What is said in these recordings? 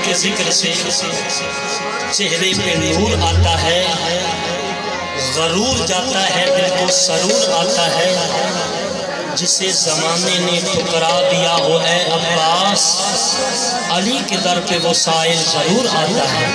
के जिक्र से चेहरे पे नूर आता है, गरूर जाता है, दिल को सरूर आता है। जिसे ज़माने ने ठुकरा दिया हो ऐ अब्बास, अली के दर पे वो साइल ज़रूर आता है।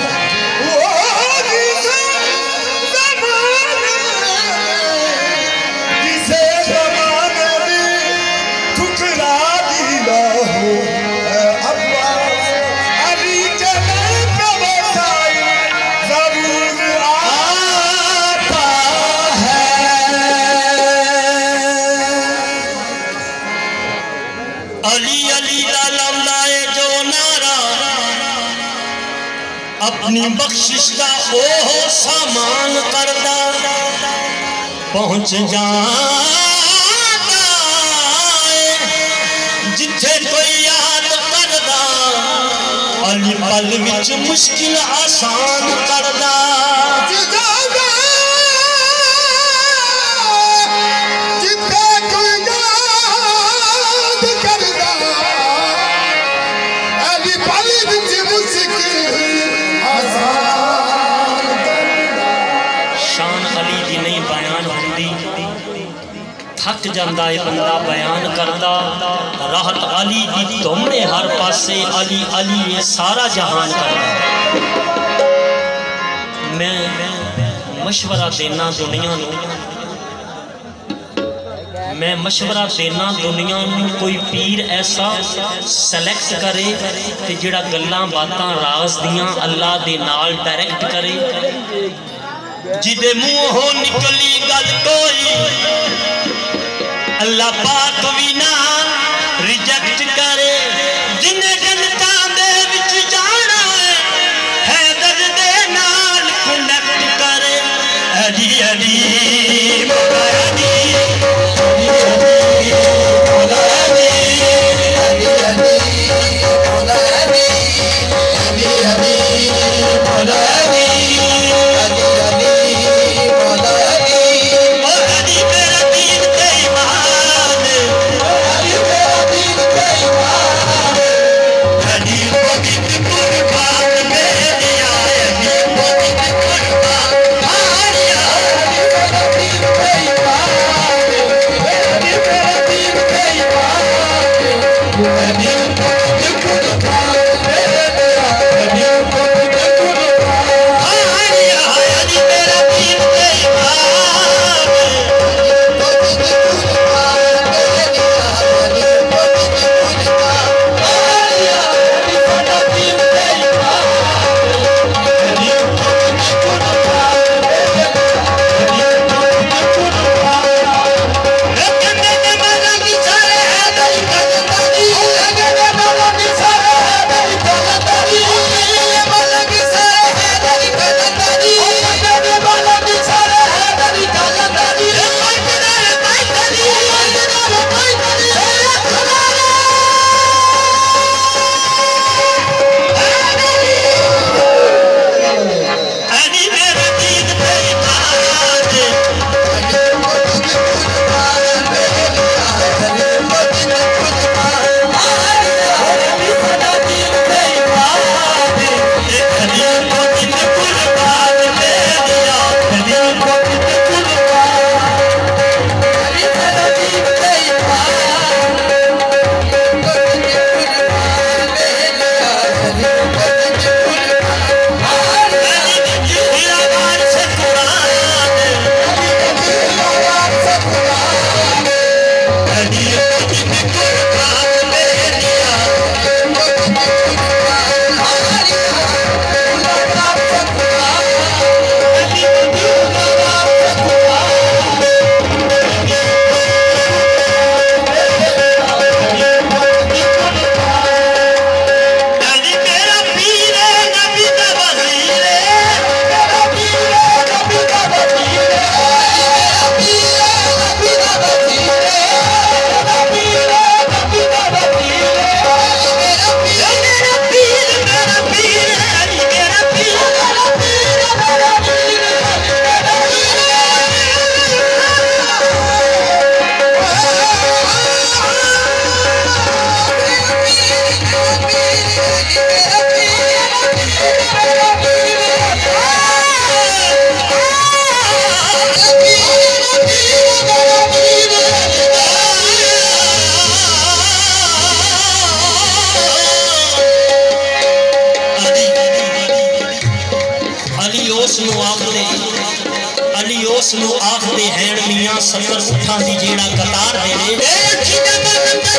अपनी बख्शिश का ओहो सामान करदा पहुंच जाता जिथे कोई याद करदा, अली पल विच मुश्किल आसान करदा। थक जाता है बंदा बयान करदा, राहत अली दी तुमने हर पासे, अली अली ये सारा जहान करदा। मैं मशवरा देना दुनिया नूं, मैं मशवरा देना दुनिया नूं, कोई पीर ऐसा सलैक्ट करे ते जिहड़ा गल्लां बातां राज दियां अल्लाह दे नाल डायरैक्ट करे, जिदे मुंहों निकली गल कोई अल्लाह पाक भी ना रिजेक्ट करे। जिन्हें जनता दे विच जाना है दर्द दे नाल कनेक्ट करे। अली अली मौला अली, मौला अली, अली अली मौला अली, अली अली मौला अली, अली अली मौला अली। इसलिए आखते हैं मियाँ सत्तर उठा दी जेड़ा कतार दे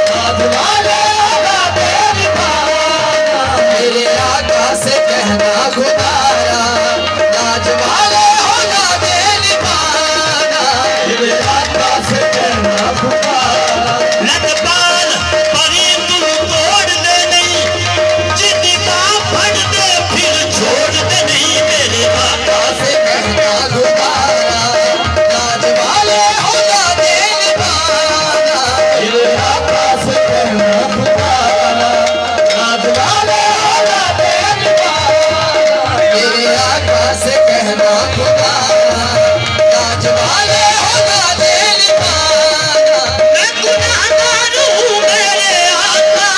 नाथ वाले होगा तेरी पाना, मेरे आका से कहना खुदारा, नाथ वाले होगा तेरी पाना, मेरे आका से कहना खुदारा। लटपाल परी तुम तोड़ दे नहीं, जिद्दी का फट दे फिर छोड़ दे नहीं, मेरे आका से कहना खुदारा, नाथ वाले होगा तेरी पाना, मेरे आका से कहना खुदारा, नाथ वाले होगा तेरी पाना, मेरे आका से कहना खुदारा, नाथ वाले होगा तेरी पाना। मैं गुनाहगार हूँ मेरे आका,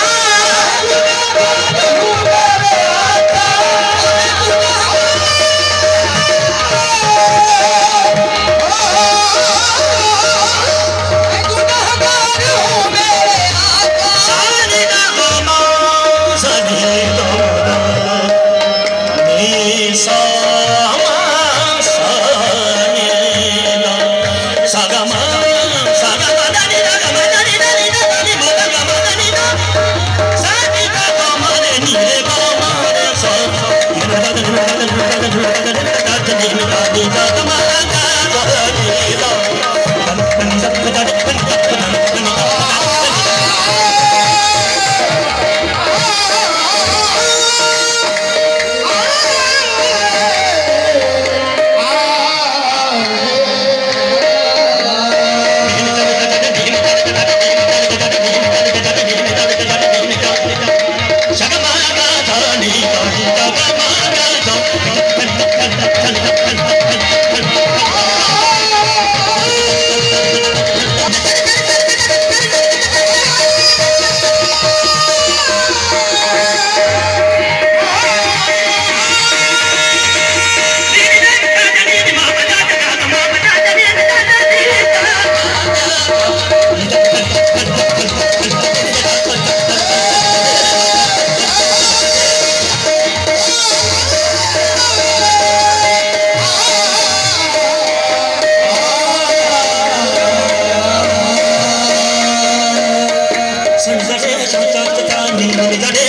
गुनाहगार हूँ मेरे आका, मैं गुनाहगार हूँ मेरे आका। सारी नगमा सभी तोड़ा, निसामा सानीला, सागमा सागमा दनी दगमा दनी दनी दनी मगमा दनी दा, सानी नगमा दनी रे गमा रे सा, दनी दनी दगमा दनीला, संजरे